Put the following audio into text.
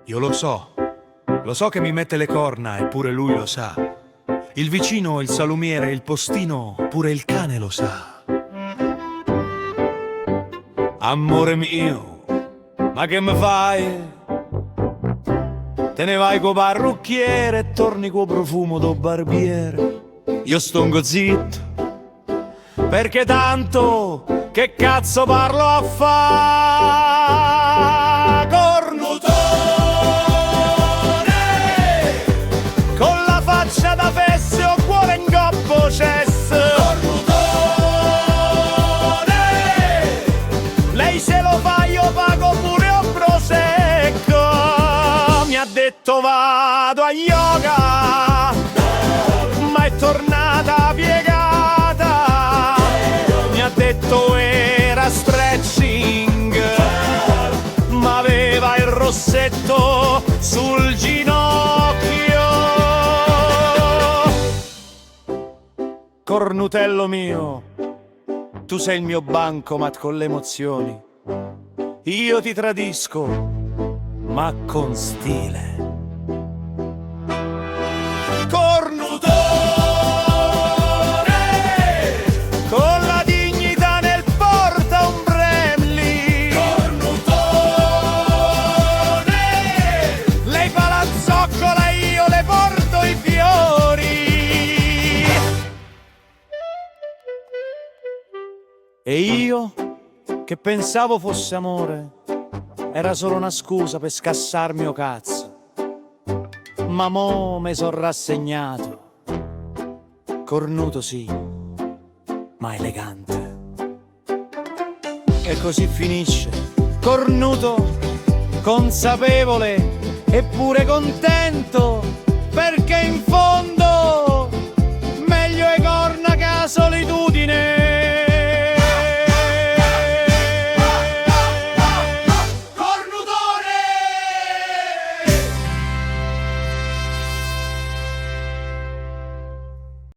Io lo so che mi mette le corna, eppure lui lo sa. Il vicino, il salumiere, il postino, pure il cane lo sa. Amore mio, ma che mi fai? Te ne vai co' parrucchiere e torni co' profumo do barbiere. Io stongo zitto, perché tanto che cazzo parlo a fa? Cornutone, con la faccia da fesse o cuore in coppo cesso. Cornutone, lei se lo fa, io pago pure un prosecco. Mi ha detto vado a yoga, ma è tornata piegata. Mi ha detto era stretching, ma aveva il rossetto sul ginocchio. Cornutello mio, tu sei il mio bancomat con le emozioni. Io ti tradisco, ma con stile. Cornutone, con la dignità nel porta ombrelli. Cornutone, lei fa la zoccola, io le porto i fiori. E io, che pensavo fosse amore, era solo una scusa per scassarmi o cazzo. Ma mo me son rassegnato. Cornuto sì, ma elegante. E così finisce. Cornuto, consapevole eppure contento, perché in fondo